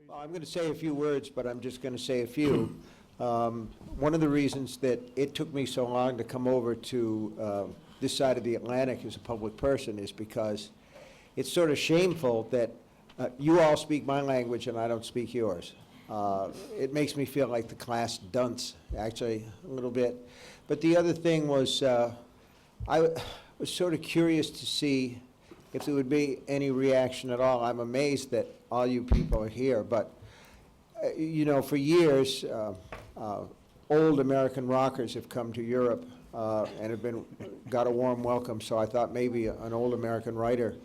Well, I'm going to say a few words, but I'm just going to say a few. One of the reasons that it took me so long to come over to this side of the Atlantic as a public person is because it's sort of shameful that you all speak my language and I don't speak yours. It makes me feel like the class dunce, actually, a little bit. But the other thing was, I was sort of curious to see if there would be any reaction at all. I'm amazed that all you people are here, but you know, for years, old American rockers have come to Europe and have got a warm welcome, so I thought maybe an old American writer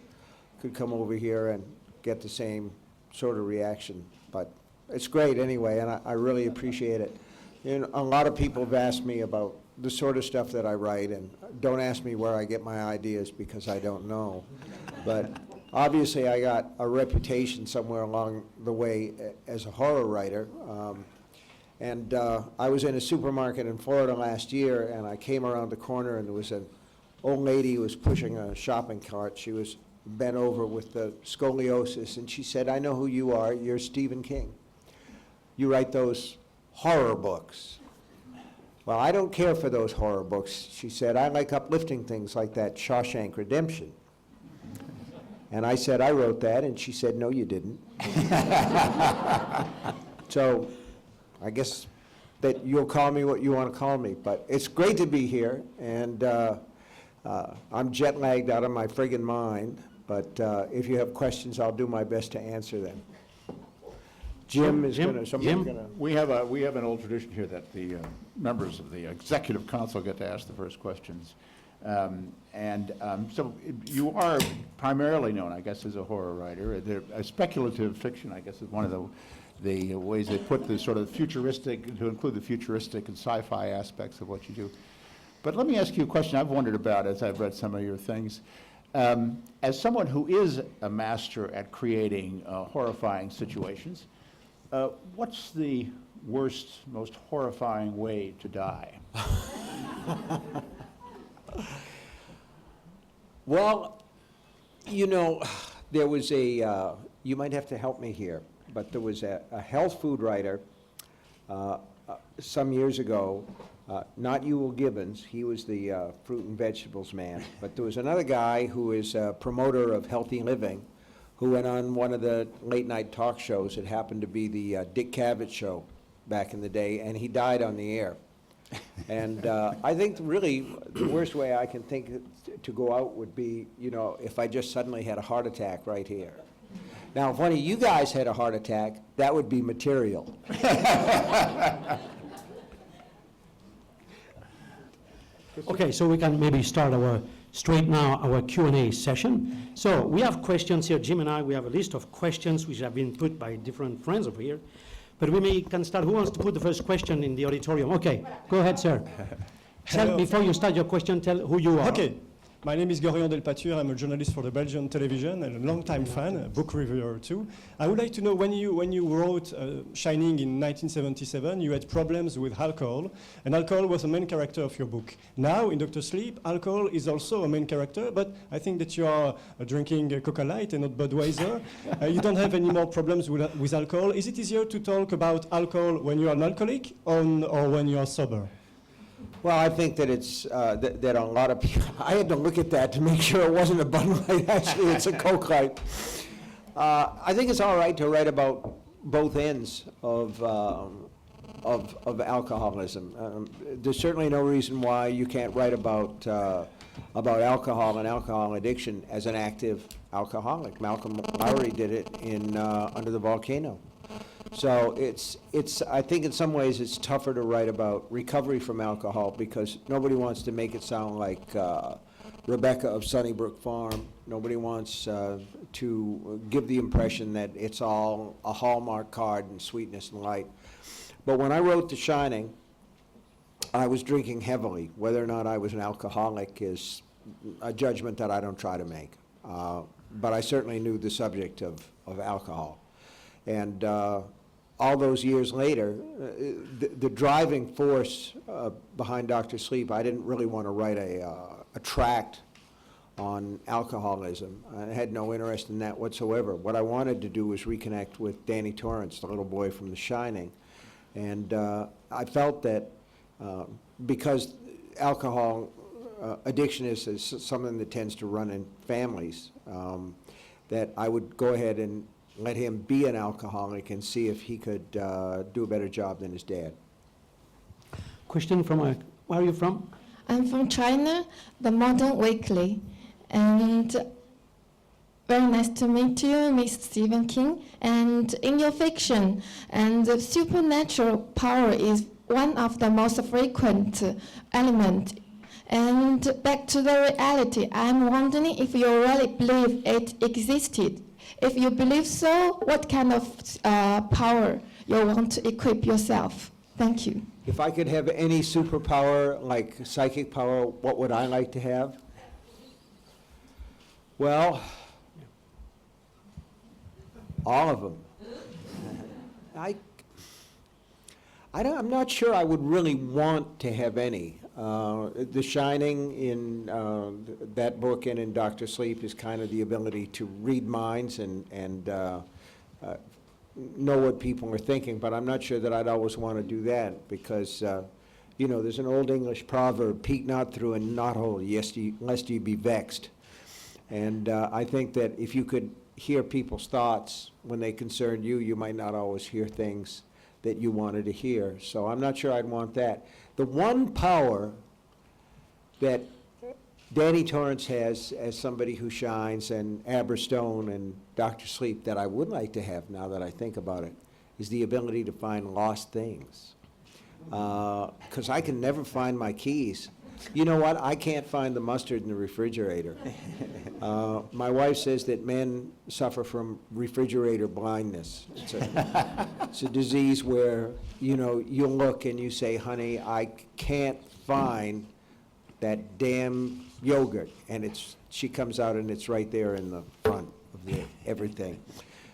could come over here and get the same sort of reaction. But it's great anyway, and I really appreciate it. You know, a lot of people have asked me about the sort of stuff that I write, and don't ask me where I get my ideas because I don't know. But obviously I got a reputation somewhere along the way as a horror writer. I was in a supermarket in Florida last year, and I came around the corner, and there was an old lady who was pushing a shopping cart. She was bent over with the scoliosis, and she said, "I know who you are. You're Stephen King. You write those horror books." "Well, I don't care for those horror books," she said. "I like uplifting things like that Shawshank Redemption." And I said, "I wrote that," and she said, "No, you didn't." So I guess that you'll call me what you want to call me, but it's great to be here, and I'm jet lagged out of my friggin' mind, but if you have questions, I'll do my best to answer them. Jim is going to, We have an old tradition here that the members of the Executive Council get to ask the first questions. So you are primarily known, I guess, as a horror writer. Speculative fiction, I guess, is one of the ways they put the sort of futuristic, to include the futuristic and sci-fi aspects of what you do. But let me ask you a question I've wondered about as I've read some of your things. As someone who is a master at creating horrifying situations, what's the worst, most horrifying way to die? well, you know, there was a, you might have to help me here, but there was a health food writer some years ago, not Ewell Gibbons, he was the fruit and vegetables man, but there was another guy who is a promoter of healthy living who went on one of the late night talk shows. It happened to be the Dick Cavett show back in the day, and he died on the air. And I think really the worst way I can think to go out would be, you know, if I just suddenly had a heart attack right here. Now, if one of you guys had a heart attack, that would be material. Okay, so we can maybe start our Q&A session. So we have questions here, Jim and I, we have a list of questions which have been put by different friends over here. But can start, who wants to put the first question in the auditorium? Okay, go ahead, sir. Before you start your question, tell who you are. Okay. My name is Gorion Delpature. I'm a journalist for the Belgian television and a long-time fan, a book reviewer too. I would like to know, when you wrote Shining in 1977, you had problems with alcohol, and alcohol was a main character of your book. Now, in Dr. Sleep, alcohol is also a main character, but I think that you are drinking Coca Light and not Budweiser. You don't have any more problems with alcohol. Is it easier to talk about alcohol when you are an alcoholic or when you are sober? Well, I think that it's, that a lot of people, I had to look at that to make sure it wasn't a Bud Light, actually it's a Coke Light. I think it's all right to write about both ends of alcoholism. There's certainly no reason why you can't write about alcohol and alcohol addiction as an active alcoholic. Malcolm Lowry did it in Under the Volcano. So I think in some ways it's tougher to write about recovery from alcohol because nobody wants to make it sound like Rebecca of Sunnybrook Farm. Nobody wants to give the impression that it's all a Hallmark card and sweetness and light. But when I wrote The Shining, I was drinking heavily. Whether or not I was an alcoholic is a judgment that I don't try to make. But I certainly knew the subject of alcohol. And all those years later, the driving force behind Dr. Sleep, I didn't really want to write a tract on alcoholism. I had no interest in that whatsoever. What I wanted to do was reconnect with Danny Torrance, the little boy from The Shining. And I felt that because alcohol addiction is something that tends to run in families, that I would go ahead and let him be an alcoholic and see if he could do a better job than his dad. Question from, where are you from? I'm from China, the Modern Weekly. And very nice to meet you, Mr. Stephen King. And in your fiction, and the supernatural power is one of the most frequent elements. And back to the reality, I'm wondering if you really believe it existed. If you believe so, what kind of power you want to equip yourself? Thank you. If I could have any superpower, like psychic power, what would I like to have? Well, all of them. I'm not sure I would really want to have any. The Shining in that book and in Dr. Sleep is kind of the ability to read minds and know what people are thinking, but I'm not sure that I'd always want to do that because, you know, there's an old English proverb, peek not through a knothole, lest ye be vexed. And I think that if you could hear people's thoughts when they concern you, you might not always hear things that you wanted to hear. So I'm not sure I'd want that. The one power that Danny Torrance has as somebody who shines, and Abra Stone and Dr. Sleep, that I would like to have now that I think about it, is the ability to find lost things. Because I can never find my keys. You know what? I can't find the mustard in the refrigerator. My wife says that men suffer from refrigerator blindness. It's a disease where, you know, you look and you say, honey, I can't find that damn yogurt. And she comes out and it's right there in the front of everything.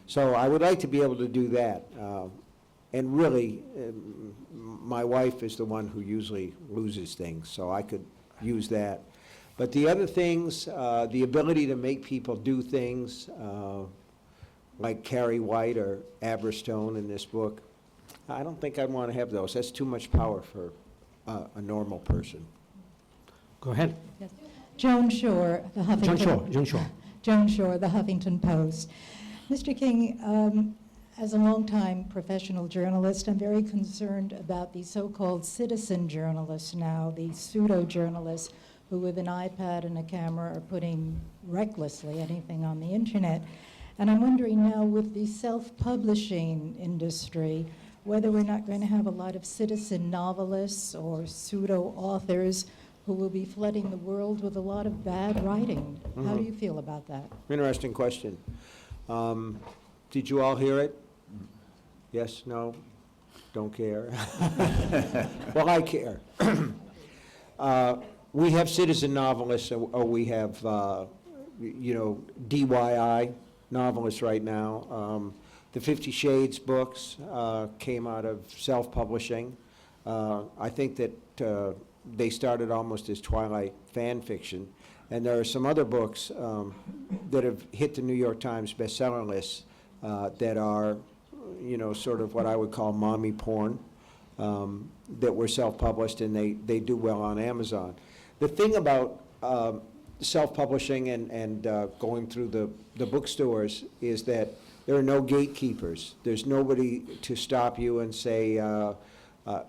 So I would like to be able to do that. And really, my wife is the one who usually loses things, so I could use that. But the other things, the ability to make people do things, like Carrie White or Abra Stone in this book, I don't think I'd want to have those. That's too much power for a normal person. Go ahead. Yes. Joan Shore, the Huffington. John Shore. Joan Shore, the Huffington Post. Mr. King, as a longtime professional journalist, I'm very concerned about the so-called citizen journalists now, the pseudo-journalists who with an iPad and a camera are putting recklessly anything on the internet. And I'm wondering now with the self-publishing industry, whether we're not going to have a lot of citizen novelists or pseudo-authors who will be flooding the world with a lot of bad writing. How do you feel about that? Interesting question. Did you all hear it? Yes, no, don't care? Well, I care. We have citizen novelists, or we have, you know, DIY novelists right now. The 50 Shades books came out of self-publishing. I think that they started almost as Twilight fan fiction. And there are some other books that have hit the New York Times bestseller lists that are, you know, sort of what I would call mommy porn, that were self-published, and they do well on Amazon. The thing about self-publishing and going through the bookstores is that there are no gatekeepers. There's nobody to stop you and say,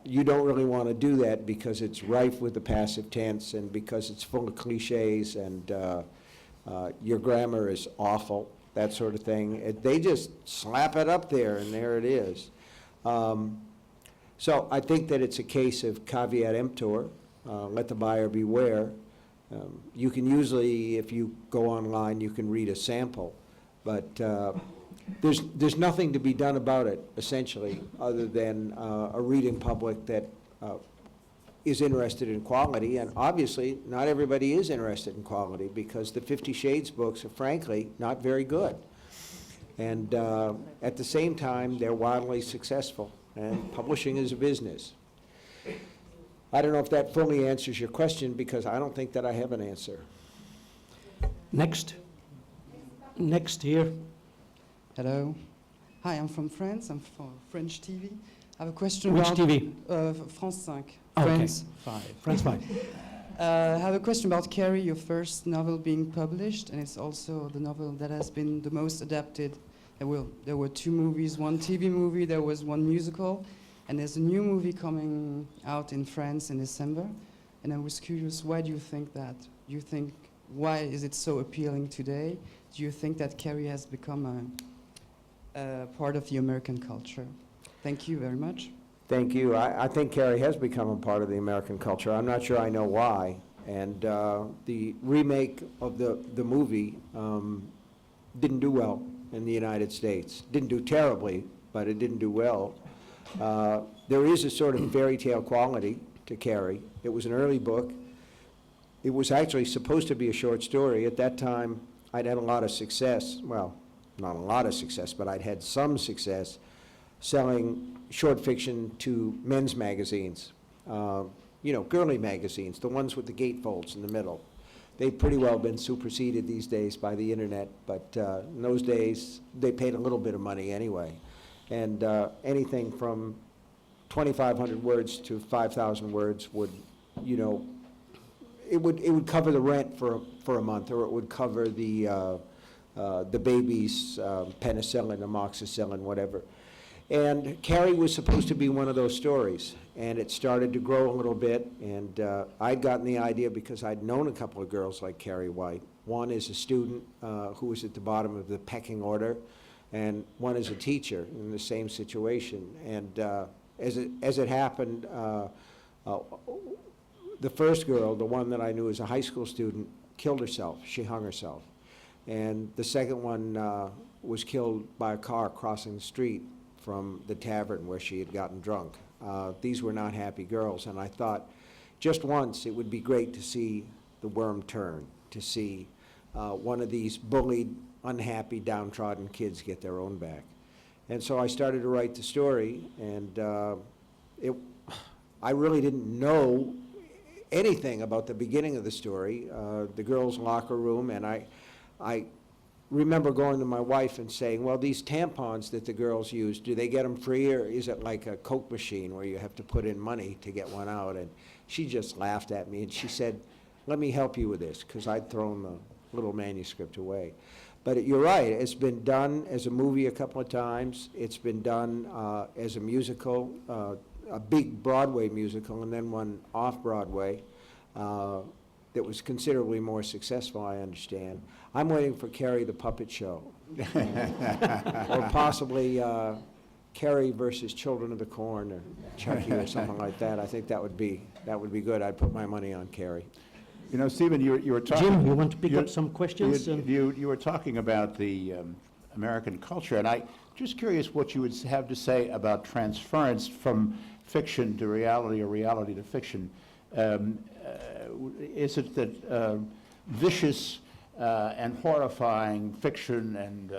you don't really want to do that because it's rife with the passive tense and because it's full of cliches and your grammar is awful, that sort of thing. They just slap it up there and there it is. So I think that it's a case of caveat emptor, let the buyer beware. You can usually, if you go online, you can read a sample, but there's nothing to be done about it, essentially, other than a reading public that is interested in quality, and obviously, not everybody is interested in quality, because the 50 Shades books are, frankly, not very good. And at the same time, they're wildly successful, and publishing is a business. I don't know if that fully answers your question, because I don't think that I have an answer. Next. Next here. Hello. Hi, I'm from France. I'm from French TV. I have a question Which about... TV? France 5. Okay. France 5. France 5. I have a question about Carrie, your first novel being published, and it's also the novel that has been the most adapted. There were 2 movies, 1 TV movie, there was 1 musical, and there's a new movie coming out in France in December. And I was curious, why do you think that? Why is it so appealing today? Do you think that Carrie has become a part of the American culture? Thank you very much. Thank you. I think Carrie has become a part of the American culture. I'm not sure I know why. And the remake of the movie didn't do well in the United States. Didn't do terribly, but it didn't do well. There is a sort of fairy tale quality to Carrie. It was an early book. It was actually supposed to be a short story. At that time, I'd had a lot of success. Well, not a lot of success, but I'd had some success selling short fiction to men's magazines, girly magazines, the ones with the gatefolds in the middle. They've pretty well been superseded these days by the internet, but in those days, they paid a little bit of money anyway. And anything from 2,500 words to 5,000 words would, it would cover the rent for a month, or it would cover the baby's penicillin, amoxicillin, whatever. And Carrie was supposed to be one of those stories, and it started to grow a little bit, and I'd gotten the idea because I'd known a couple of girls like Carrie White. One is a student who was at the bottom of the pecking order, and one is a teacher in the same situation. And as it happened, the first girl, the one that I knew as a high school student, killed herself. She hung herself. And the second one was killed by a car crossing the street from the tavern where she had gotten drunk. These were not happy girls, and I thought just once it would be great to see the worm turn, to see one of these bullied, unhappy, downtrodden kids get their own back. And so I started to write the story, and I really didn't know anything about the beginning of the story, the girls' locker room, and I remember going to my wife and saying, well, these tampons that the girls use, do they get them free, or is it like a Coke machine where you have to put in money to get one out? And she just laughed at me, and she said, let me help you with this, because I'd thrown the little manuscript away. But you're right, it's been done as a movie a couple of times. It's been done as a musical, a big Broadway musical, and then one off-Broadway that was considerably more successful, I understand. I'm waiting for Carrie the Puppet Show, or possibly Carrie versus Children of the Corn, or Chucky, or something like that. I think that would be good. I'd put my money on Carrie. Stephen, you were talking... Jim, you want to pick up some questions? You were talking about the American culture, and I'm just curious what you would have to say about transference from fiction to reality, or reality to fiction. Is it that vicious and horrifying fiction and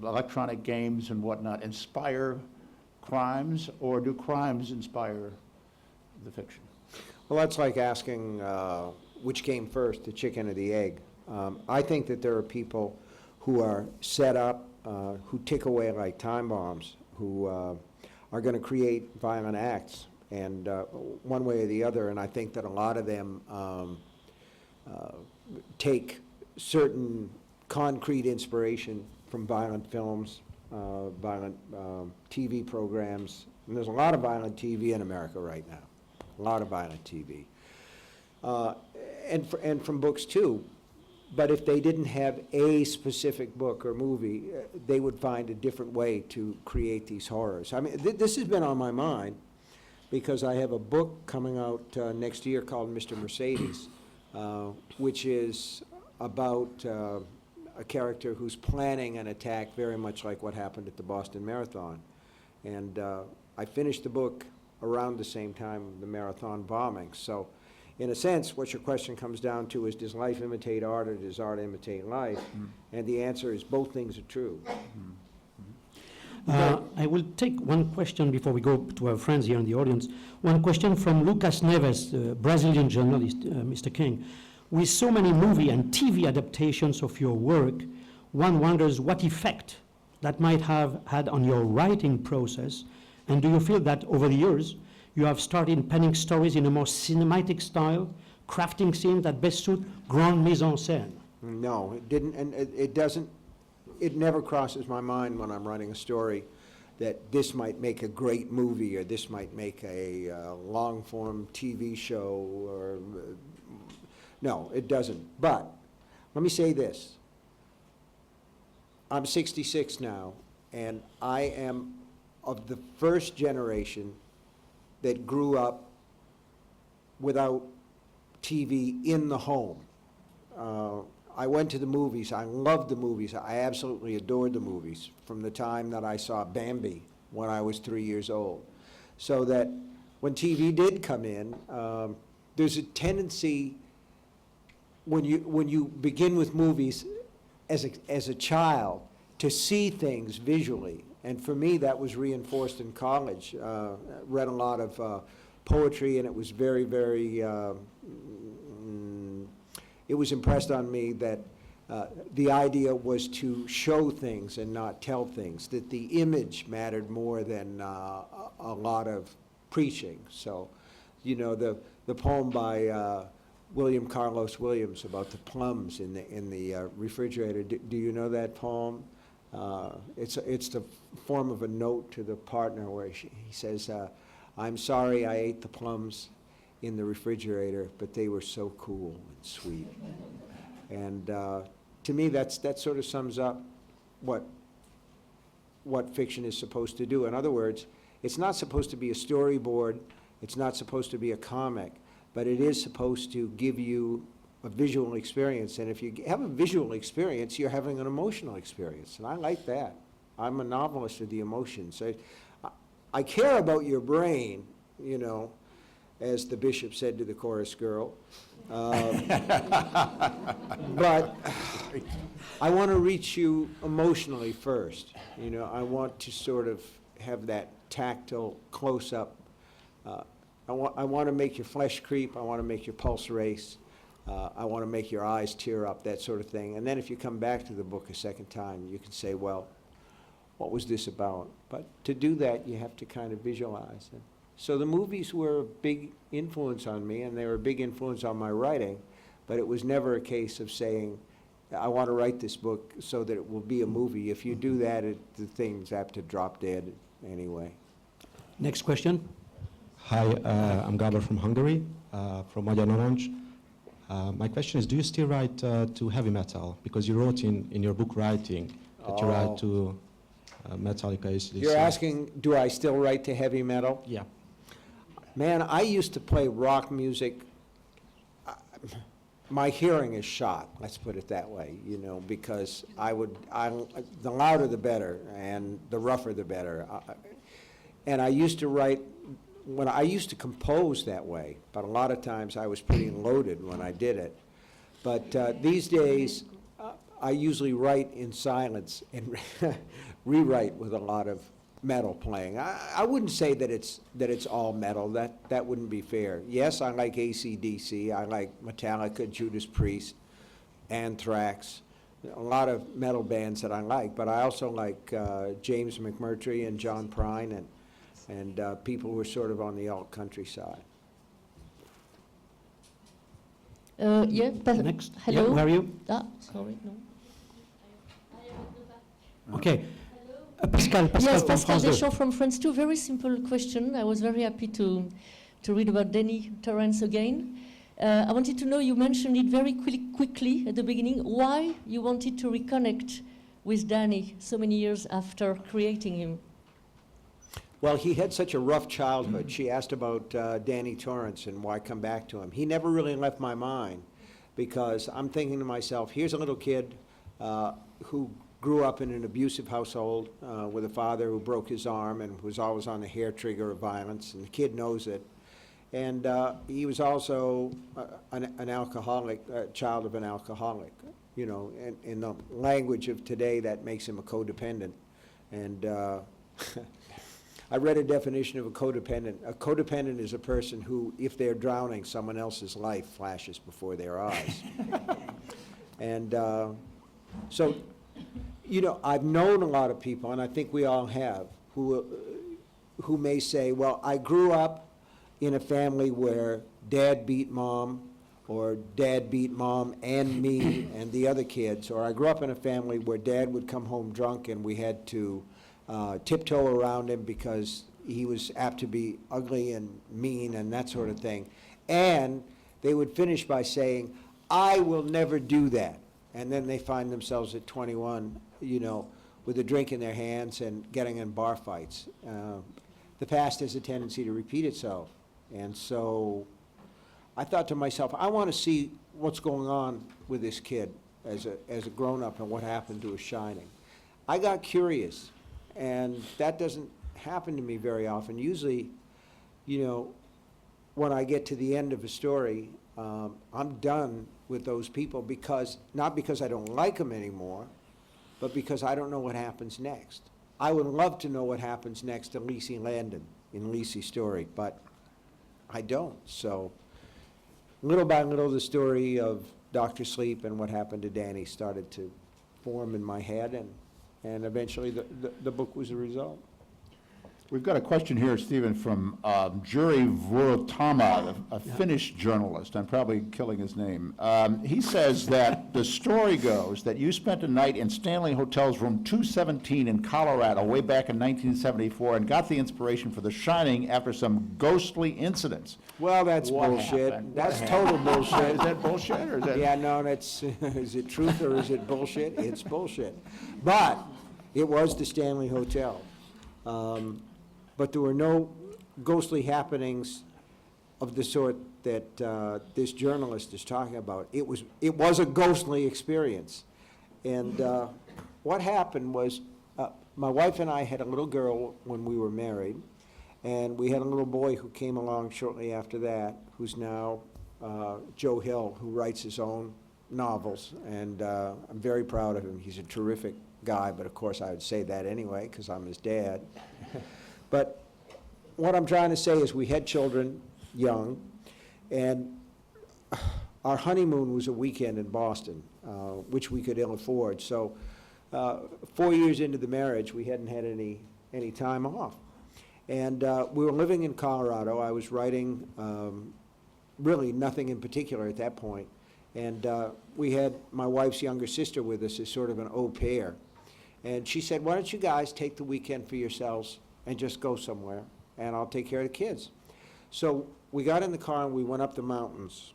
electronic games and whatnot inspire crimes, or do crimes inspire the fiction? Well, that's like asking which came first, the chicken or the egg. I think that there are people who are set up, who tick away like time bombs, who are going to create violent acts, and one way or the other. And I think that a lot of them take certain concrete inspiration from violent films, violent TV programs. And there's a lot of violent TV in America right now. A lot of violent TV. And from books too. But if they didn't have a specific book or movie, they would find a different way to create these horrors. I mean, this has been on my mind because I have a book coming out next year called Mr. Mercedes, which is about a character who's planning an attack very much like what happened at the Boston Marathon. And I finished the book around the same time of the marathon bombing. So in a sense, what your question comes down to is, does life imitate art, or does art imitate life? And the answer is both things are true. I will take one question before we go to our friends here in the audience. One question from Lucas Neves, Brazilian journalist, Mr. King. with so many movie and TV adaptations of your work, one wonders what effect that might have had on your writing process, and do you feel that over the years you have started penning stories in a more cinematic style, crafting scenes that best suit grande mise en scène? No, it didn't, and it doesn't, it never crosses my mind when I'm writing a story that this might make a great movie, or this might make a long-form TV show, or, no, it doesn't. But, let me say this. I'm 66 now, and I am of the first generation that grew up without TV in the home. I went to the movies. I loved the movies. I absolutely adored the movies from the time that I saw Bambi when I was 3 years old. So that when TV did come in, there's a tendency when you begin with movies as a child to see things visually. And for me, that was reinforced in college. Read a lot of poetry, and it was very, very, it was impressed on me that the idea was to show things and not tell things, that the image mattered more than a lot of preaching. So, you know, the poem by William Carlos Williams about the plums in the refrigerator, do you know that poem? It's the form of a note to the partner where he says, I'm sorry I ate the plums in the refrigerator, but they were so cool and sweet. And to me, that sort of sums up what fiction is supposed to do. In other words, it's not supposed to be a storyboard, it's not supposed to be a comic, but it is supposed to give you a visual experience. And if you have a visual experience, you're having an emotional experience. And I like that. I'm a novelist of the emotions. I care about your brain, you know, as the bishop said to the chorus girl. But I want to reach you emotionally first. You know, I want to sort of have that tactile close-up. I want to make your flesh creep. I want to make your pulse race. I want to make your eyes tear up, that sort of thing. And then if you come back to the book a second time, you can say, well, what was this about? But to do that, you have to kind of visualize it. So the movies were a big influence on me, and they were a big influence on my writing, but it was never a case of saying, I want to write this book so that it will be a movie. If you do that, the thing's apt to drop dead anyway. Next question. Hi, I'm Gabor from Hungary, from Magyar Narancs. My question is, do you still write to heavy metal? Because you wrote in your book Writing that you write to Metallica. You're asking, do I still write to heavy metal? Yeah. Man, I used to play rock music. My hearing is shot, let's put it that way, you know, because the louder the better, and the rougher the better. And I used to write, when I used to compose that way, but a lot of times I was pretty loaded when I did it. But these days, I usually write in silence and rewrite with a lot of metal playing. I wouldn't say that it's all metal. That wouldn't be fair. Yes, I like AC/DC. I like Metallica, Judas Priest, Anthrax, a lot of metal bands that I like. But I also like James McMurtry and John Prine and people who are sort of on the alt country side. Next. Hello. Yeah, where are you? Sorry, no. Okay. Pascal Yes, from Pascal France 2. Deschamps from France 2. Very simple question. I was very happy to read about Danny Torrance again. I wanted to know, you mentioned it very quickly at the beginning, why you wanted to reconnect with Danny so many years after creating him. Well, he had such a rough childhood. She asked about Danny Torrance and why come back to him. He never really left my mind because I'm thinking to myself, here's a little kid who grew up in an abusive household with a father who broke his arm and was always on the hair trigger of violence, and the kid knows it. And he was also an alcoholic, child of an alcoholic. You know, in the language of today, that makes him a codependent. And I read a definition of a codependent. A codependent is a person who, if they're drowning, someone else's life flashes before their eyes. And so, you know, I've known a lot of people, and I think we all have, who may say, well, I grew up in a family where dad beat mom, or dad beat mom and me and the other kids, or I grew up in a family where dad would come home drunk and we had to tiptoe around him because he was apt to be ugly and mean and that sort of thing. And they would finish by saying, I will never do that. And then they find themselves at 21, you know, with a drink in their hands and getting in bar fights. The past has a tendency to repeat itself. And so I thought to myself, I want to see what's going on with this kid as a grown-up and what happened to his shining. I got curious, and that doesn't happen to me very often. Usually, you know, when I get to the end of a story, I'm done with those people because, not because I don't like them anymore, but because I don't know what happens next. I would love to know what happens next to Lacey Landon in Lacey's story, but I don't. So little by little, the story of Dr. Sleep and what happened to Danny started to form in my head, and eventually the book was a result. We've got a question here, Stephen, from Juri Vuortama, a Finnish journalist. I'm probably killing his name. He says that the story goes that you spent a night in Stanley Hotel's room 217 in Colorado way back in 1974 and got the inspiration for The Shining after some ghostly incidents. Well, that's What bullshit. happened? That's What total happened? bullshit. Is that bullshit, or is that? Yeah, no, that's, is it truth or is it bullshit? It's bullshit. But it was the Stanley Hotel. But there were no ghostly happenings of the sort that this journalist is talking about. It was a ghostly experience. And what happened was, my wife and I had a little girl when we were married, and we had a little boy who came along shortly after that, who's now Joe Hill, who writes his own novels, and I'm very proud of him. He's a terrific guy, but of course I would say that anyway, because I'm his dad. But what I'm trying to say is we had children young, and our honeymoon was a weekend in Boston, which we could ill afford. So 4 years into the marriage, we hadn't had any time off. And we were living in Colorado. I was writing really nothing in particular at that point. And we had my wife's younger sister with us as sort of an au pair. And she said, why don't you guys take the weekend for yourselves and just go somewhere, and I'll take care of the kids. So we got in the car and we went up the mountains,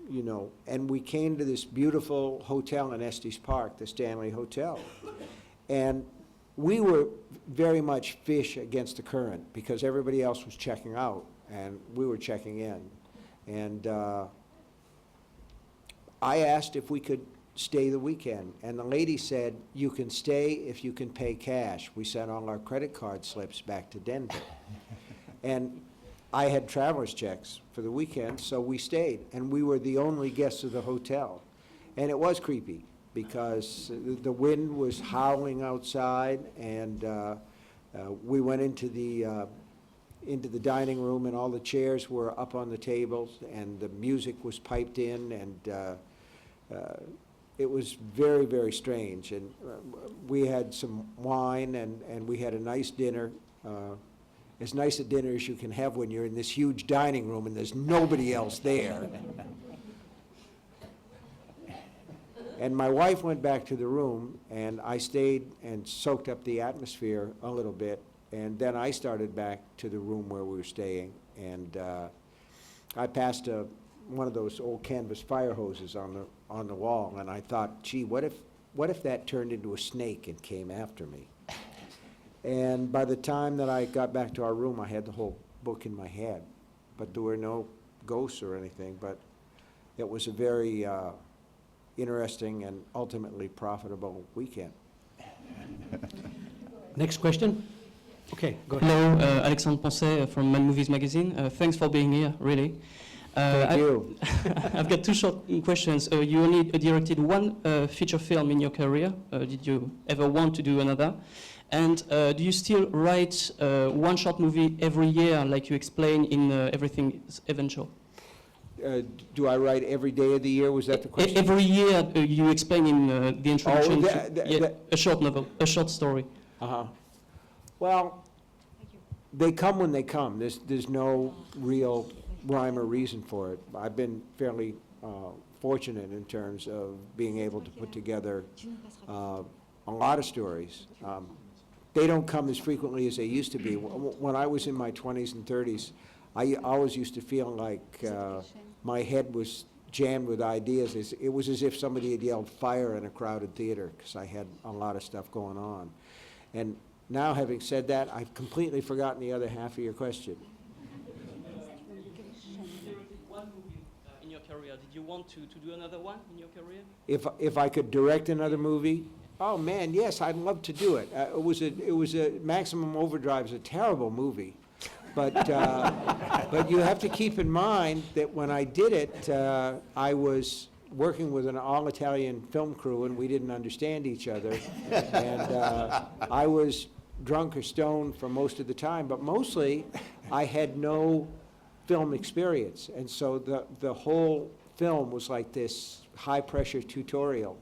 you know, and we came to this beautiful hotel in Estes Park, the Stanley Hotel. And we were very much fish against the current because everybody else was checking out and we were checking in. And I asked if we could stay the weekend, and the lady said, you can stay if you can pay cash. We sent all our credit card slips back to Denver. And I had traveler's checks for the weekend, so we stayed, and we were the only guests of the hotel. And it was creepy because the wind was howling outside, and we went into the dining room, and all the chairs were up on the tables, and the music was piped in, and it was very, very strange. And we had some wine, and we had a nice dinner, as nice a dinner as you can have when you're in this huge dining room and there's nobody else there. And my wife went back to the room, and I stayed and soaked up the atmosphere a little bit, and then I started back to the room where we were staying, and I passed one of those old canvas fire hoses on the wall, and I thought, gee, what if that turned into a snake and came after me? And by the time that I got back to our room, I had the whole book in my head, but there were no ghosts or anything, but it was a very interesting and ultimately profitable weekend. Next question? Okay, go ahead. Hello, Alexandre Poncet from Mad Movies Magazine. Thanks for being here, really. Thank you. I've got two short questions. You only directed one feature film in your career. Did you ever want to do another? And do you still write one short movie every year, like you explain in Everything is Eventual? Do I write every day of the year? Was that the question? Every year you explain in the introduction that- a short novel, a short story. Uh-huh. Well, they come when they come. There's no real rhyme or reason for it. I've been fairly fortunate in terms of being able to put together a lot of stories. They don't come as frequently as they used to be. When I was in my 20s and 30s, I always used to feel like my head was jammed with ideas. It was as if somebody had yelled fire in a crowded theater, because I had a lot of stuff going on. And now, having said that, I've completely forgotten the other half of your question. One movie in your career. Did you want to do another one in your career? If I could direct another movie, oh man, yes, I'd love to do it. It was a Maximum Overdrive is a terrible movie, but but you have to keep in mind that when I did it, I was working with an all-Italian film crew, and we didn't understand each other, and I was drunk or stoned for most of the time, but mostly I had no film experience, and so the whole film was like this high-pressure tutorial.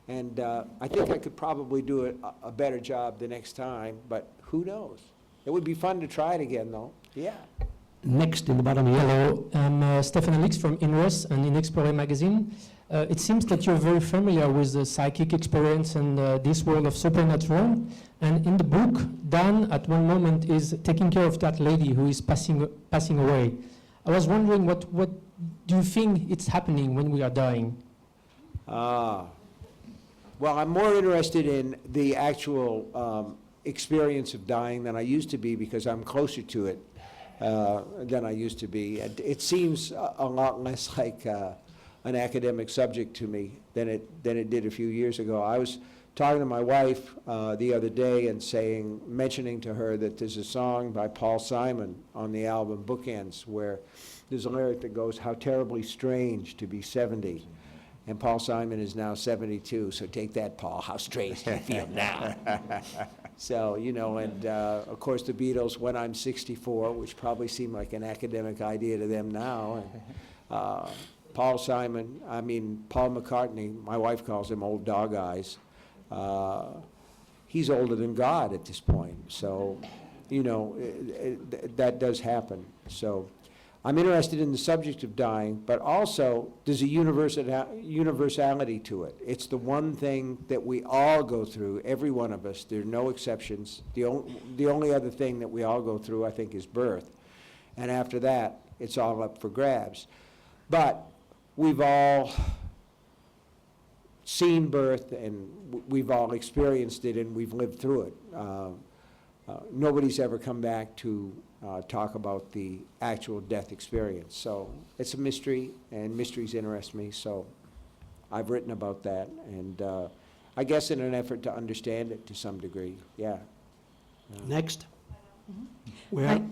And I think I could probably do a better job the next time, but who knows? It would be fun to try it again, though. Yeah. Next, in the bottom yellow, I'm Stefan Alix from INRES and in Découvrez magazine. It seems that you're very familiar with the psychic experience and this world of supernatural. And in the book, Dan, at one moment, is taking care of that lady who is passing away. I was wondering, what do you think it's happening when we are dying? Well, I'm more interested in the actual experience of dying than I used to be, because I'm closer to it than I used to be. And it seems a lot less like an academic subject to me than it did a few years ago. I was talking to my wife the other day and mentioning to her that there's a song by Paul Simon on the album Bookends where there's a lyric that goes, "How terribly strange to be 70. And Paul Simon is now 72, so take that, Paul. How strange do you feel now? So, you know, and of course the Beatles, When I'm 64, which probably seemed like an academic idea to them now. And, Paul McCartney, my wife calls him Old Dog Eyes. He's older than God at this point. So, you know, that does happen. So I'm interested in the subject of dying, but also there's a universality to it. It's the one thing that we all go through, every one of us. There are no exceptions. The only other thing that we all go through, I think, is birth. And after that, it's all up for grabs. But we've all seen birth, and we've all experienced it, and we've lived through it. Nobody's ever come back to talk about the actual death experience. So it's a mystery, and mysteries interest me, so I've written about that, and I guess in an effort to understand it to some degree, yeah. Next. Hi.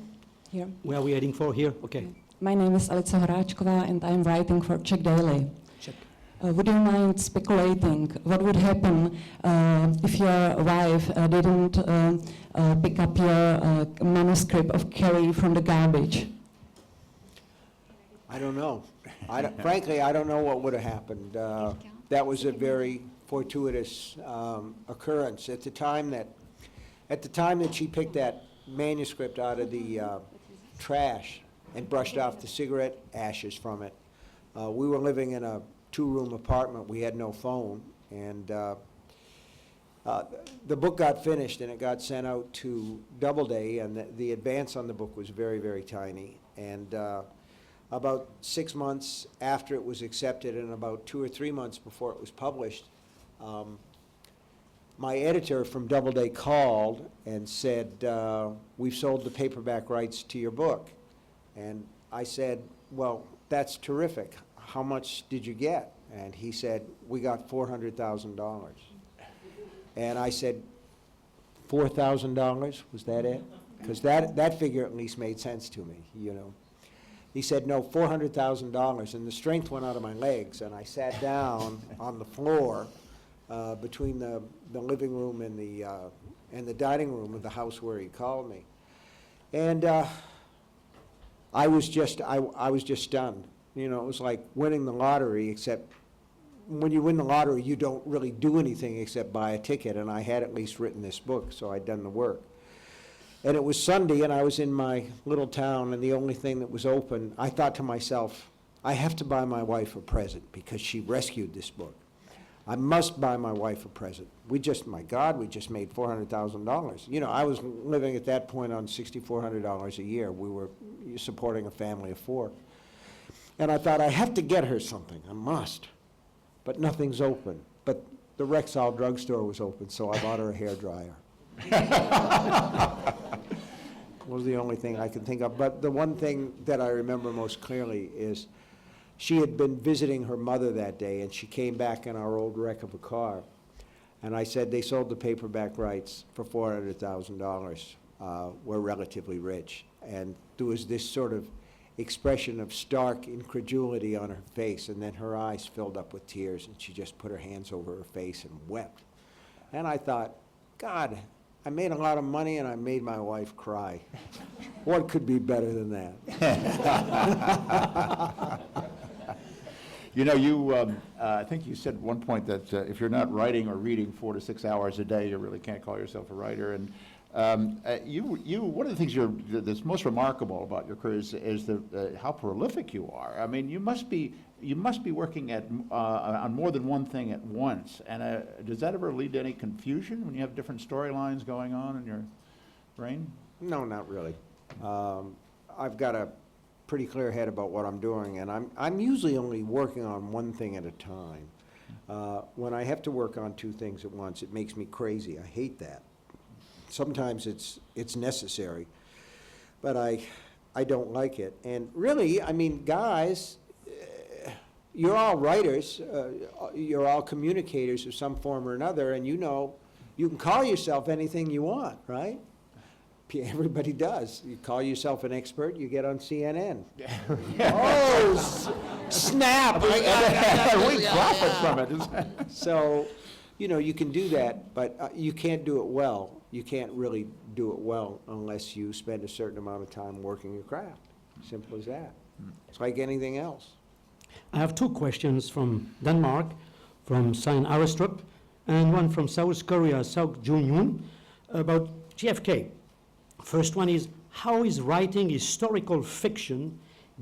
Where are we heading for here? Okay. My name is Alica Horáčková and I'm writing for Czech Daily. Check. Would you mind speculating what would happen if your wife didn't pick up your manuscript of Carrie from the garbage? I don't know. Frankly, I don't know what would have happened. That was a very fortuitous occurrence. At the time that she picked that manuscript out of the trash and brushed off the cigarette ashes from it, we were living in a two-room apartment. We had no phone, and the book got finished and it got sent out to Doubleday, and the advance on the book was very, very tiny. And about 6 months after it was accepted, and about 2 or 3 months before it was published, my editor from Doubleday called and said, "We've sold the paperback rights to your book." And I said, "Well, that's terrific. How much did you get?" And he said, "We got $400,000. And I said, $4,000? Was that it? Because that figure at least made sense to me, you know. He said, "No, $400,000. And the strength went out of my legs, and I sat down on the floor between the living room and and the dining room of the house where he called me. And I was just stunned. You know, it was like winning the lottery, except when you win the lottery, you don't really do anything except buy a ticket, and I had at least written this book, so I'd done the work. And it was Sunday, and I was in my little town, and the only thing that was open, I thought to myself, I have to buy my wife a present because she rescued this book. I must buy my wife a present. My God, we just made $400,000. You know, I was living at that point on $6,400 a year. We were supporting a family of 4. And I thought, I have to get her something, I must. But nothing's open. But the Rexall drugstore was open, so I bought her a hairdryer. Was the only thing I could think of. But the one thing that I remember most clearly is she had been visiting her mother that day, and she came back in our old wreck of a car. And I said, they sold the paperback rights for $400,000. We're relatively rich. And there was this sort of expression of stark incredulity on her face, and then her eyes filled up with tears, and she just put her hands over her face and wept. And I thought, God, I made a lot of money and I made my wife cry. What could be better than that? You know, I think you said at one point that if you're not writing or reading 4 to 6 hours a day, you really can't call yourself a writer. And one of the things that's most remarkable about your career is how prolific you are. I mean, you must be working on more than one thing at once. And does that ever lead to any confusion when you have different storylines going on in your brain? No, not really. I've got a pretty clear head about what I'm doing, and I'm usually only working on one thing at a time. When I have to work on 2 things at once, it makes me crazy. I hate that. Sometimes it's necessary, but I don't like it. And really, I mean, guys, you're all writers, you're all communicators of some form or another, and you know, you can call yourself anything you want, right? Everybody does. You call yourself an expert, you get on CNN. Oh, snap! We profit from it. So, you know, you can do that, but you can't do it well. You can't really do it well unless you spend a certain amount of time working your craft. Simple as that. It's like anything else. I have 2 questions from Denmark, from Svein Arestrup, and one from South Korea, Seok Jun-yoon, about JFK. First one is, how is writing historical fiction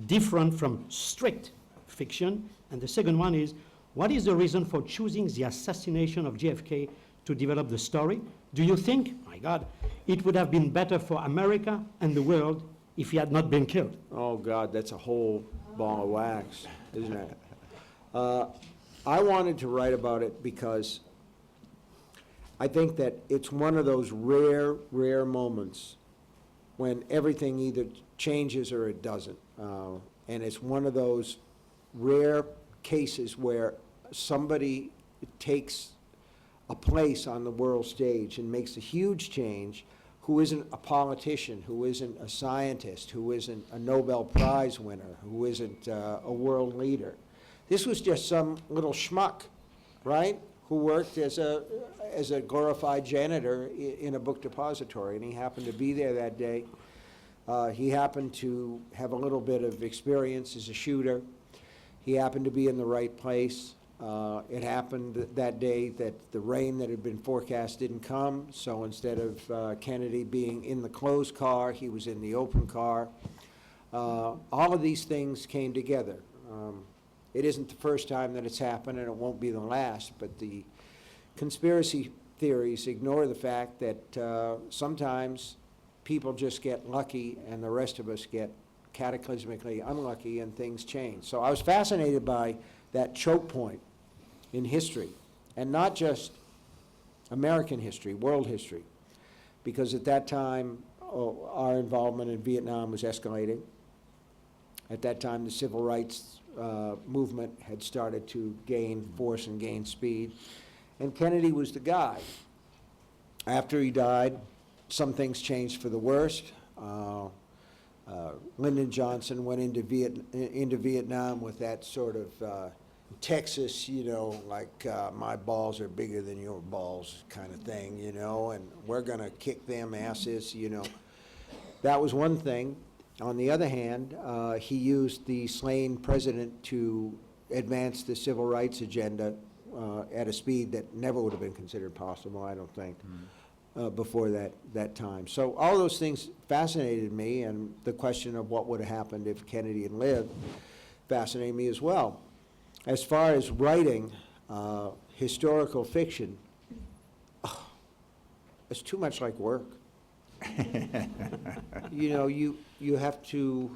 different from strict fiction? And the second one is, what is the reason for choosing the assassination of JFK to develop the story? Do you think, my God, it would have been better for America and the world if he had not been killed? Oh, God, that's a whole ball of wax, isn't it? I wanted to write about it because I think that it's one of those rare moments when everything either changes or it doesn't. And it's one of those rare cases where somebody takes a place on the world stage and makes a huge change, who isn't a politician, who isn't a scientist, who isn't a Nobel Prize winner, who isn't a world leader. This was just some little schmuck, right, who worked as a glorified janitor in a book depository, and he happened to be there that day. He happened to have a little bit of experience as a shooter. He happened to be in the right place. It happened that day that the rain that had been forecast didn't come, so instead of Kennedy being in the closed car, he was in the open car. All of these things came together. It isn't the first time that it's happened, and it won't be the last, but the conspiracy theories ignore the fact that sometimes people just get lucky and the rest of us get cataclysmically unlucky and things change. So I was fascinated by that choke point in history, and not just American history, world history, because at that time our involvement in Vietnam was escalating. At that time the civil rights movement had started to gain force and gain speed, and Kennedy was the guy. After he died, some things changed for the worst. Lyndon Johnson went into Vietnam with that sort of Texas, you know, like my balls are bigger than your balls kind of thing, you know, and we're going to kick them asses, you know. That was one thing. On the other hand, he used the slain president to advance the civil rights agenda at a speed that never would have been considered possible, I don't think, before that time. So all those things fascinated me, and the question of what would have happened if Kennedy had lived fascinated me as well. As far as writing historical fiction, it's too much like work. You know, you have to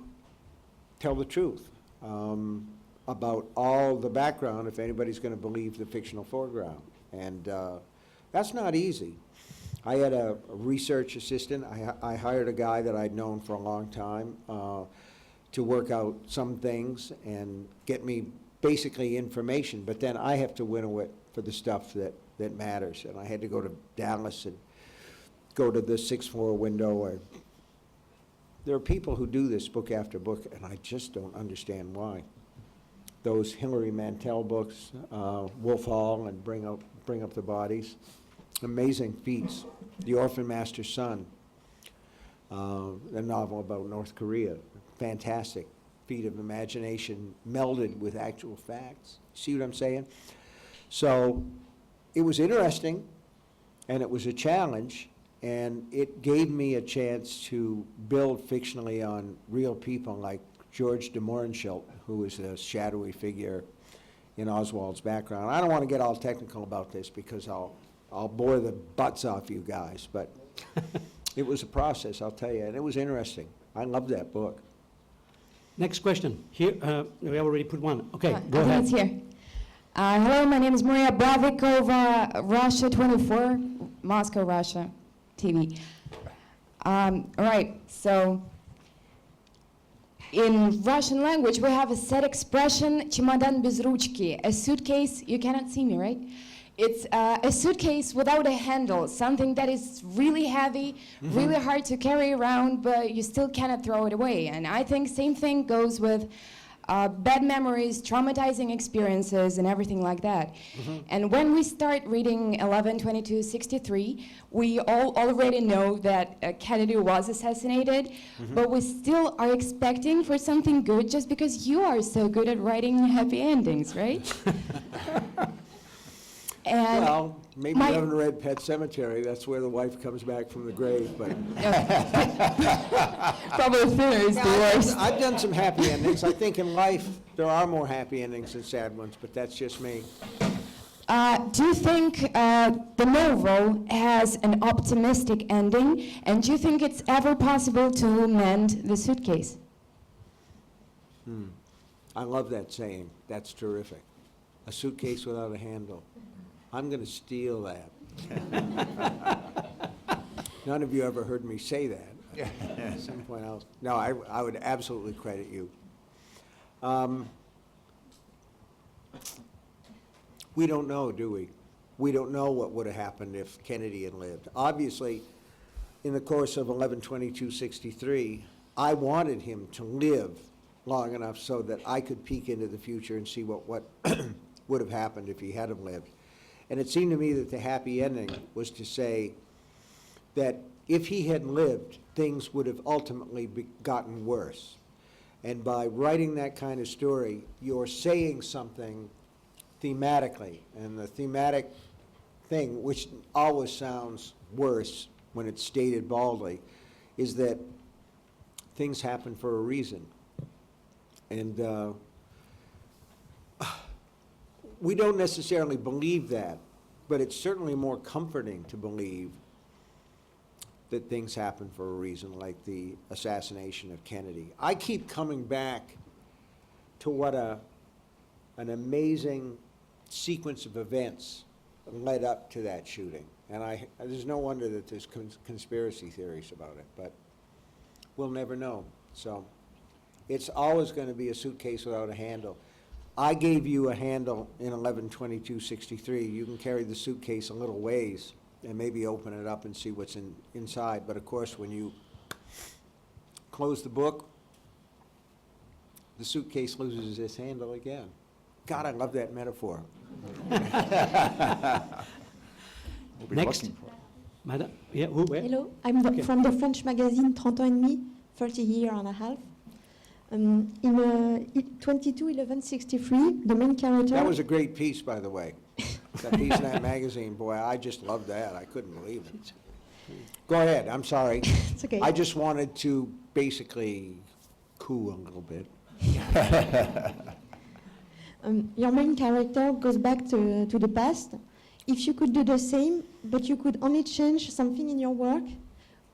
tell the truth about all the background if anybody's going to believe the fictional foreground. And that's not easy. I had a research assistant. I hired a guy that I'd known for a long time to work out some things and get me basically information, but then I have to winnow it for the stuff that matters. And I had to go to Dallas and go to the 6th floor window. There are people who do this book after book, and I just don't understand why. Those Hilary Mantel books, Wolf Hall and Bring Up the Bodies, amazing feats. The Orphan Master's Son, a novel about North Korea, fantastic feat of imagination melded with actual facts. See what I'm saying? So it was interesting, and it was a challenge, and it gave me a chance to build fictionally on real people like George de Mohrenschildt, who was a shadowy figure in Oswald's background. I don't want to get all technical about this because I'll bore the butts off you guys, but it was a process, I'll tell you, and it was interesting. I loved that book. Next question. Here, we have already put one. Okay, go I ahead. think it's here. Hello, my name is Maria Bravikova, Russia 24, Moscow, Russia, TV. All right, so in Russian language, we have a set expression, чемодан без ручки, a suitcase, you cannot see me, right? It's a suitcase without a handle, something that is really heavy, really hard to carry around, but you still cannot throw it away. And I think same thing goes with bad memories, traumatizing experiences, and everything like that. And when we start reading 11/22/63, we all already know that Kennedy was assassinated, but we still are expecting for something good just because you are so good at writing happy endings, right? And Well, maybe you haven't read Pet Sematary. That's where the wife comes back from the grave, but. probably thinner is the worst. I've done some happy endings. I think in life, there are more happy endings than sad ones, but that's just me. Do you think the novel has an optimistic ending, and do you think it's ever possible to mend the suitcase? I love that saying. That's terrific. A suitcase without a handle. I'm going to steal that. None of you ever heard me say that. At some point else. No, I would absolutely credit you. We don't know, do we? We don't know what would have happened if Kennedy had lived. Obviously, in the course of 11/22/63, I wanted him to live long enough so that I could peek into the future and see what would have happened if he had have lived. And it seemed to me that the happy ending was to say that if he had lived, things would have ultimately gotten worse. And by writing that kind of story, you're saying something thematically. And the thematic thing, which always sounds worse when it's stated baldly, is that things happen for a reason. And we don't necessarily believe that, but it's certainly more comforting to believe that things happen for a reason, like the assassination of Kennedy. I keep coming back to what an amazing sequence of events led up to that shooting. And there's no wonder that there's conspiracy theories about it, but we'll never know. So it's always going to be a suitcase without a handle. I gave you a handle in 11/22/63. You can carry the suitcase a little ways and maybe open it up and see what's inside. But of course, when you close the book, the suitcase loses its handle again. God, I love that metaphor. We'll be Next. looking for it. Madam, yeah, who, where? Hello, I'm Okay. from the French magazine 30 ans et demi, 30 year and a half. In 22/11/63, the main character. That was a great piece, by the way. That piece in that magazine, boy, I just loved that. I couldn't believe it. Go ahead, I'm sorry. It's okay. I just wanted to basically coo a little bit. Your main character goes back to the past. If you could do the same, but you could only change something in your work,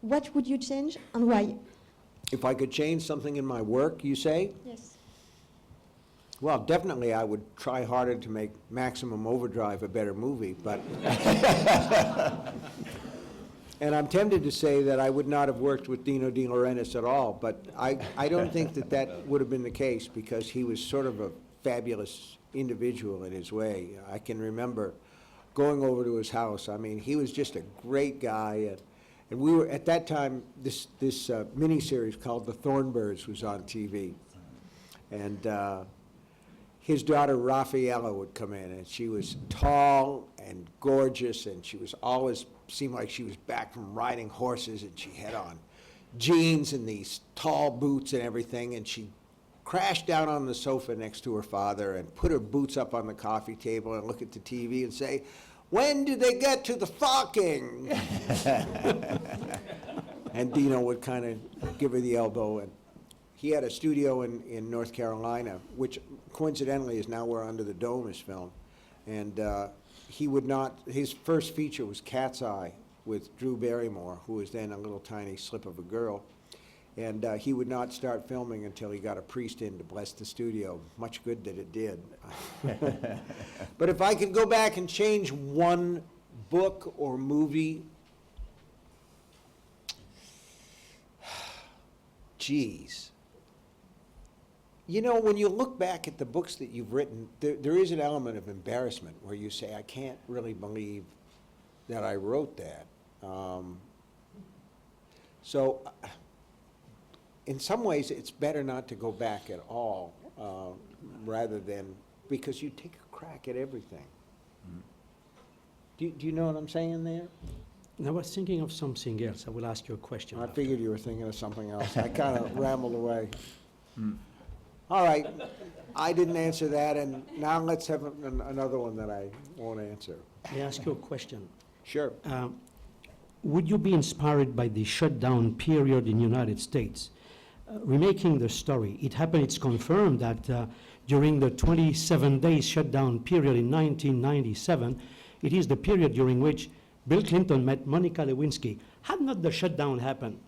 what would you change and why? If I could change something in my work, you say? Yes. Well, definitely I would try harder to make Maximum Overdrive a better movie, but... And I'm tempted to say that I would not have worked with Dino De Laurentiis at all, but I don't think that that would have been the case because he was sort of a fabulous individual in his way. I can remember going over to his house. I mean, he was just a great guy, and we were, at that time, this miniseries called The Thornbirds was on TV. And his daughter, Raffaella, would come in, and she was tall and gorgeous, and she was always, seemed like she was back from riding horses, and she had on jeans and these tall boots and everything, and she crashed down on the sofa next to her father and put her boots up on the coffee table and look at the TV and say, "When do they get to the fucking?" And Dino would kind of give her the elbow, and he had a studio in North Carolina, which coincidentally is now where Under the Dome is filmed. And he would not, his first feature was Cat's Eye with Drew Barrymore, who was then a little tiny slip of a girl. And he would not start filming until he got a priest in to bless the studio. Much good that it did. But if I could go back and change one book or movie, geez. You know, when you look back at the books that you've written, there is an element of embarrassment where you say, I can't really believe that I wrote that. So in some ways, it's better not to go back at all, rather than, because you take a crack at everything. Do you know what I'm saying there? I was thinking of something else. I will ask you a question. I after. figured you were thinking of something else. I kind of rambled away. All right, I didn't answer that, and now let's have another one that I won't answer. I ask you a question. Sure. Would you be inspired by the shutdown period in the United States? Remaking the story, it's confirmed that during the 27-day shutdown period in 1997, it is the period during which Bill Clinton met Monica Lewinsky. Had not the shutdown happened,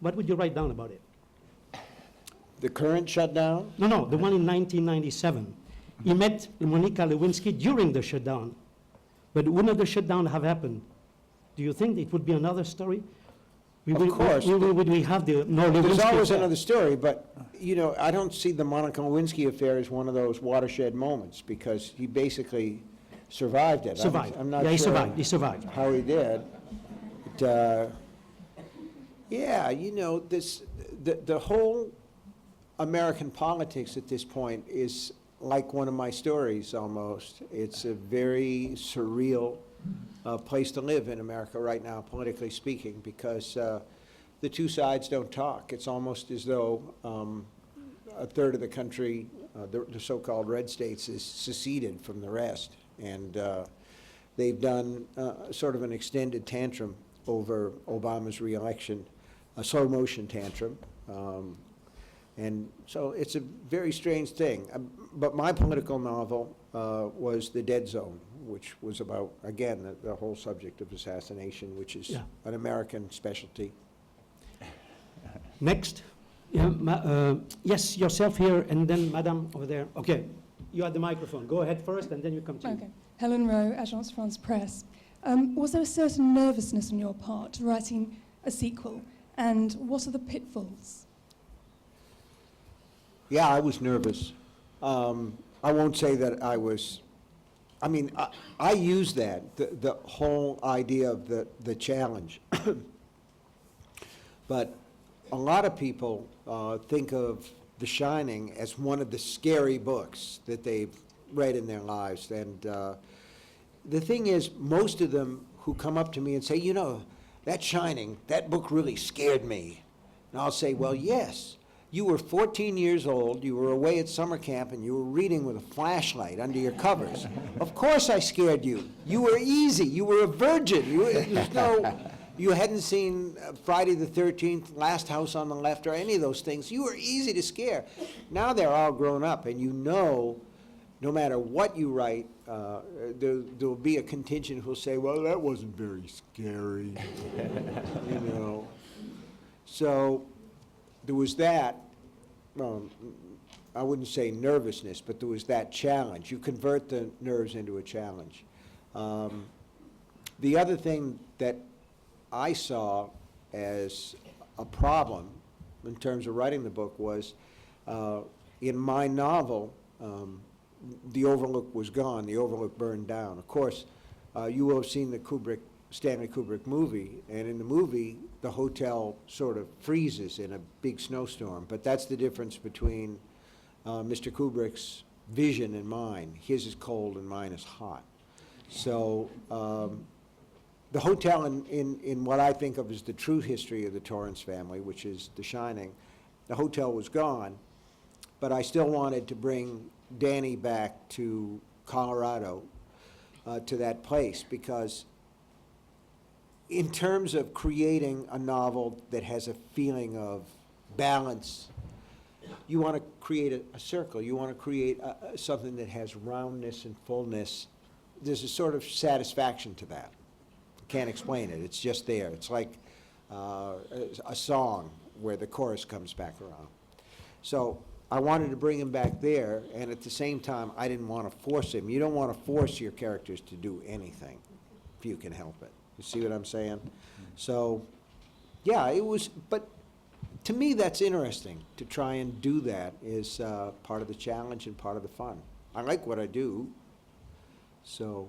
what would you write down about it? The current shutdown? No, the one in 1997. He met Monica Lewinsky during the shutdown. But wouldn't the shutdown have happened? Do you think it would be another story? Of course. Would we have the no Lewinsky There's always affair? another story, but, you know, I don't see the Monica Lewinsky affair as one of those watershed moments, because he basically survived it. Survived. I'm not Yeah, he sure survived. He survived. how he did. But, yeah, you know, the whole American politics at this point is like one of my stories almost. It's a very surreal place to live in America right now, politically speaking, because the two sides don't talk. It's almost as though a third of the country, the so-called red states, is seceded from the rest. And they've done sort of an extended tantrum over Obama's reelection, a slow motion tantrum. And so it's a very strange thing. But my political novel was The Dead Zone, which was about, again, the whole subject of assassination, which is an American specialty. Next. Yeah, yes, yourself here, and then Madame over there. Okay, you had the microphone. Go ahead first, and then you come to Okay. Helen Rowe, Agence France Presse. Was there a certain nervousness on your part writing a sequel, and what are the pitfalls? Yeah, I was nervous. I won't say that I was, I mean, I use that, the whole idea of the challenge. But a lot of people think of The Shining as one of the scary books that they've right in their lives. And the thing is, most of them who come up to me and say, you know, that Shining, that book really scared me. And I'll say, well, yes. You were 14 years old, you were away at summer camp, and you were reading with a flashlight under your covers. Of course I scared you. You were easy. You were a virgin. You hadn't seen Friday the 13th, Last House on the Left, or any of those things. You were easy to scare. Now they're all grown up, and you know, no matter what you write, there'll be a contingent who'll say, well, that wasn't very scary, you know. So there was that, I wouldn't say nervousness, but there was that challenge. You convert the nerves into a challenge. The other thing that I saw as a problem in terms of writing the book was, in my novel, the Overlook was gone, the Overlook burned down. Of course, you will have seen the Stanley Kubrick movie, and in the movie, the hotel sort of freezes in a big snowstorm, but that's the difference between Mr. Kubrick's vision and mine. His is cold and mine is hot. So the hotel in what I think of as the true history of the Torrance family, which is The Shining, the hotel was gone, but I still wanted to bring Danny back to Colorado, to that place, because in terms of creating a novel that has a feeling of balance, you want to create a circle. You want to create something that has roundness and fullness. There's a sort of satisfaction to that. Can't explain it. It's just there. It's like a song where the chorus comes back around. So I wanted to bring him back there, and at the same time, I didn't want to force him. You don't want to force your characters to do anything if you can help it. You see what I'm saying? So, yeah, it was, but to me, that's interesting. To try and do that is part of the challenge and part of the fun. I like what I do, so.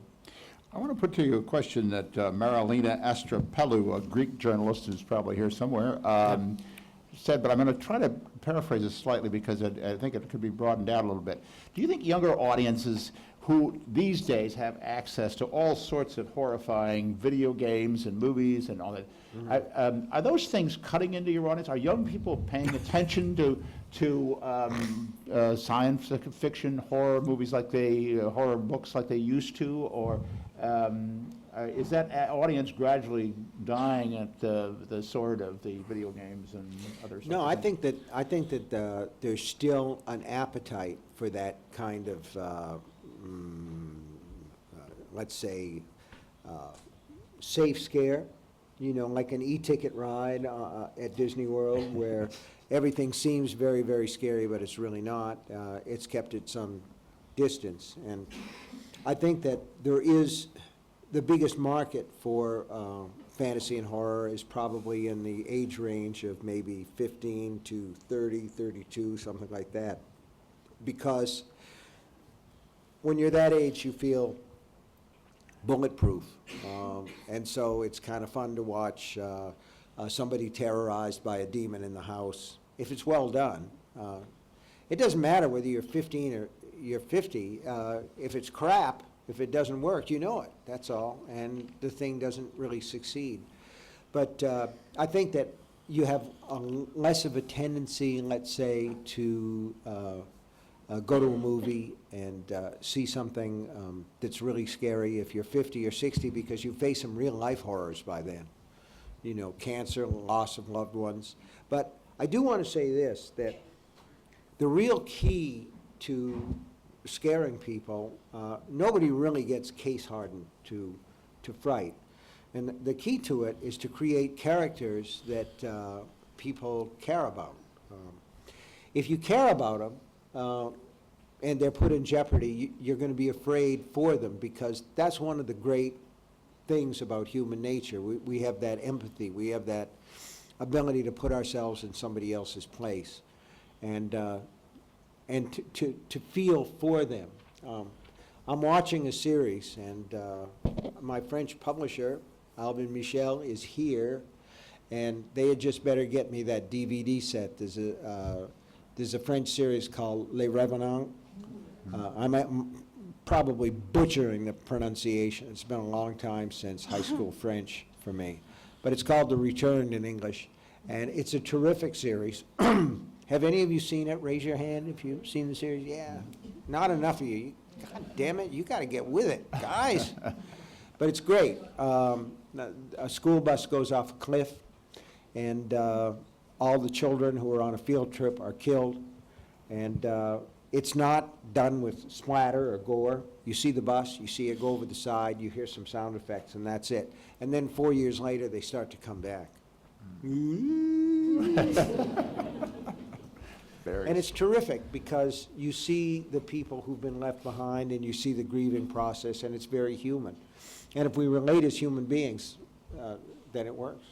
I want to put to you a question that Marilina Astrapelou, a Greek journalist who's probably here somewhere, said, but I'm going to try to paraphrase it slightly because I think it could be broadened out a little bit. Do you think younger audiences who these days have access to all sorts of horrifying video games and movies and all that, are those things cutting into your audience? Are young people paying attention to science fiction, horror movies horror books like they used to, or is that audience gradually dying at the sword of the video games and other stuff? No, I think that there's still an appetite for that kind of, let's say, safe scare, you know, like an e-ticket ride at Disney World where everything seems very, very scary, but it's really not. It's kept at some distance. And I think that there is the biggest market for fantasy and horror is probably in the age range of maybe 15 to 30, 32, something like that. Because when you're that age, you feel bulletproof. And so it's kind of fun to watch somebody terrorized by a demon in the house. If it's well done, it doesn't matter whether you're 15 or you're 50. If it's crap, if it doesn't work, you know it, that's all, and the thing doesn't really succeed. But I think that you have less of a tendency, let's say, to go to a movie and see something that's really scary if you're 50 or 60, because you face some real life horrors by then. You know, cancer, loss of loved ones. But I do want to say this, that the real key to scaring people, nobody really gets case hardened to fright. And the key to it is to create characters that people care about. If you care about them and they're put in jeopardy, you're going to be afraid for them, because that's one of the great things about human nature. We have that empathy. We have that ability to put ourselves in somebody else's place and to feel for them. I'm watching a series, and my French publisher, Albin Michel, is here, and they had just better get me that DVD set. There's a French series called Les Revenants. probably butchering the pronunciation. It's been a long time since high school French for me. But it's called The Return in English, and it's a terrific series. Have any of you seen it? Raise your hand if you've seen the series. Yeah, not enough of you. God damn it, you got to get with it, guys. But it's great. A school bus goes off a cliff, and all the children who are on a field trip are killed. And it's not done with splatter or gore. You see the bus, you see it go over the side, you hear some sound effects, and that's it. And then 4 years later, they start to come back. And it's terrific because you see the people who've been left behind and you see the grieving process, and it's very human. And if we relate as human beings, then it works.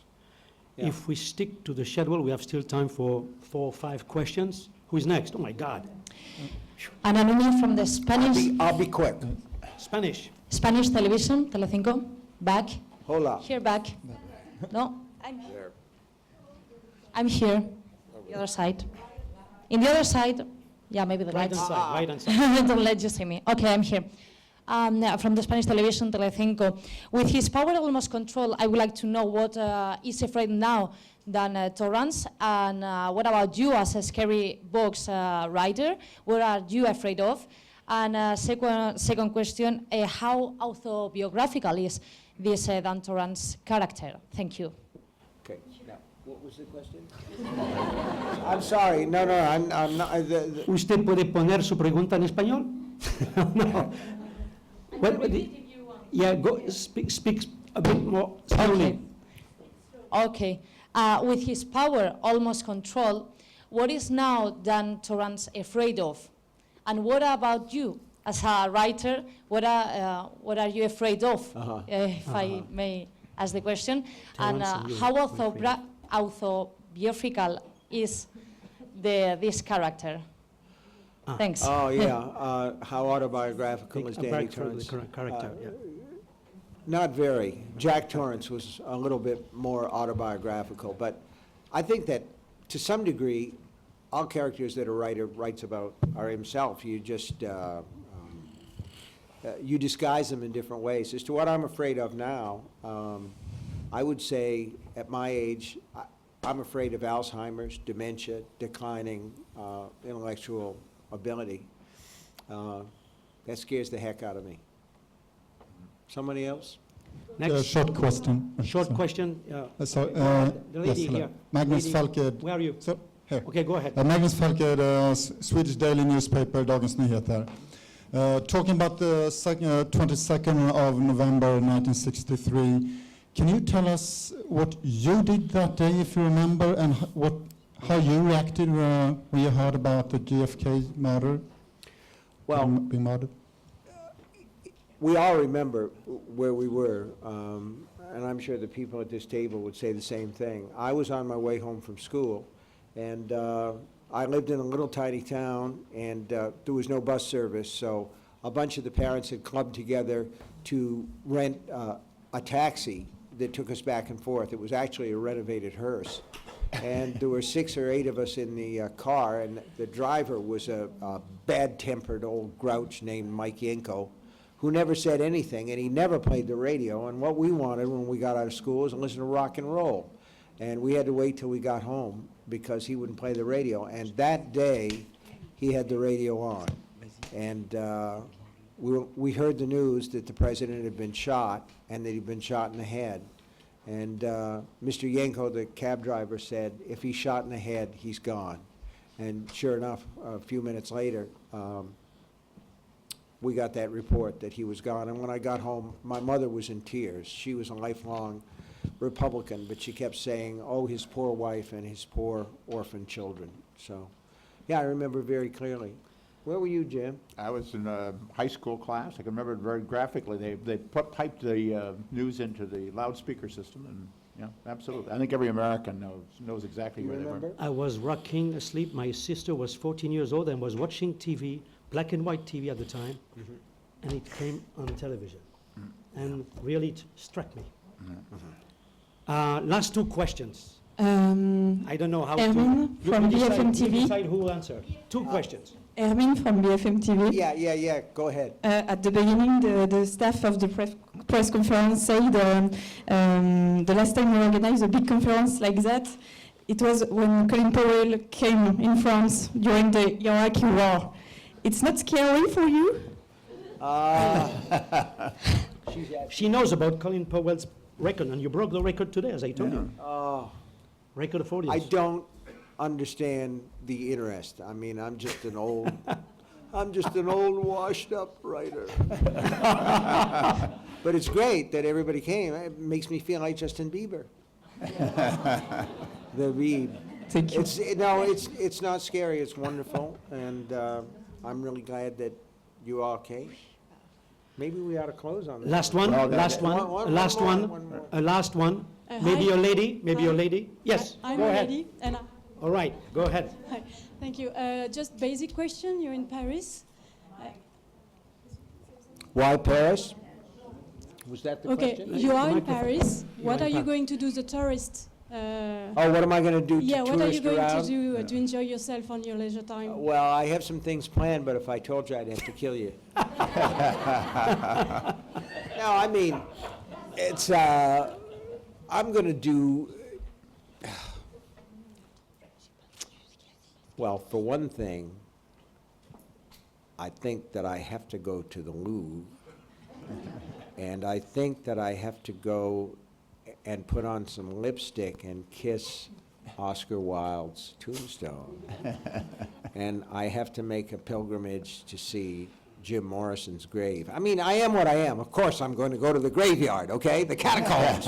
Yeah. If we stick to the schedule, we have still time for 4 or 5 questions. Who is next? Oh my God. Anonymia from the Spanish. I'll be quick. Spanish. Spanish television, Telecinco. Back. Hola. Here, back. No, I'm here. I'm here. The other side. In the other side, yeah, maybe the Right lights. hand side, right hand side. Don't let you see me. Okay, I'm here. From the Spanish television, Telecinco. With his power almost control, I would like to know what is afraid now than Torrance, and what about you as a scary books writer? What are you afraid of? And second question, how autobiographical is this Dan Torrance character? Thank you. Okay. Now, what was the question? I'm sorry. No, I'm not. ¿Usted puede poner su pregunta en español? No. Yeah, go speak a bit more slowly. Okay. With his power almost control, what is now Dan Torrance afraid of? And what about you as a writer? What are you afraid of? If I may ask the question. And how autobiographical is this character? Thanks. Oh, yeah. How autobiographical is Danny Character, Torrance? the character, yeah. Not very. Jack Torrance was a little bit more autobiographical, but I think that to some degree, all characters that a writer writes about are himself. You just, you disguise them in different ways. As to what I'm afraid of now, I would say at my age, I'm afraid of Alzheimer's, dementia, declining intellectual ability. That scares the heck out of me. Somebody else? Next. Short question. Short question. The lady here. Magnus Lady, Falked. Where are you? Here. Okay, go ahead. Magnus Falked, Swedish daily newspaper, Dagens Nyheter. Talking about the 22nd of November 1963, can you tell us what you did that day, if you remember, and how you reacted when you heard about the JFK murder? Well, being murdered? we all remember where we were, and I'm sure the people at this table would say the same thing. I was on my way home from school, and I lived in a little tiny town, and there was no bus service, so a bunch of the parents had clubbed together to rent a taxi that took us back and forth. It was actually a renovated hearse. And there were 6 or 8 of us in the car, and the driver was a bad-tempered old grouch named Mike Yenko, who never said anything, and he never played the radio. And what we wanted when we got out of school was to listen to rock and roll. And we had to wait till we got home because he wouldn't play the radio. And that day, he had the radio on. And we heard the news that the president had been shot, and that he'd been shot in the head. And Mr. Yenko, the cab driver, said, if he's shot in the head, he's gone. And sure enough, a few minutes later, we got that report that he was gone. And when I got home, my mother was in tears. She was a lifelong Republican, but she kept saying, oh, his poor wife and his poor orphan children. So, yeah, I remember very clearly. Where were you, Jim? I was in a high school class. I can remember it very graphically. They piped the news into the loudspeaker system, and yeah, absolutely. I think every American knows exactly where they were. I was rocking asleep. My sister was 14 years old and was watching TV, black and white TV at the time, and it came on television. And really it struck me. Last 2 questions. I don't know how Erwin to... from decide, BFM TV. you decide who will answer. Two questions. Erwin from BFM TV. Yeah, go ahead. At the beginning, the staff of the press conference said the last time we organized a big conference like that, it was when Colin Powell came in France during the Iraqi war. It's not scary for you? She knows about Colin Powell's record, and you broke the record today, as I told you. Record of audience. I don't understand the interest. I mean, I'm just an old washed-up writer. But it's great that everybody came. It makes me feel like Justin Bieber. The Beeb. Thank you. It's not scary. It's wonderful, and I'm really glad that you all came. Maybe we ought to close on this. Last one, last one. Maybe hi. a lady, maybe a lady. Yes, I'm go ahead. ready. And All right, go ahead. hi. Thank you. Just basic question. You're in Paris. Why Paris? Was that the Okay, question? you are in Microphone. Paris. You What are are in you Paris. going to do the tourist? Oh, what am I going to do to Yeah, what are you tourist going around? to do to enjoy yourself on your leisure time? Well, I have some things planned, but if I told you, I'd have to kill you. No, I mean, it's, I'm going to do, well, for one thing, I think that I have to go to the Louvre, and I think that I have to go and put on some lipstick and kiss Oscar Wilde's tombstone. And I have to make a pilgrimage to see Jim Morrison's grave. I mean, I am what I am. Of course, I'm going to go to the graveyard, okay? The catacombs.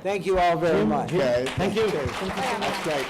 Thank you all very much. Okay. Thank you. That's great.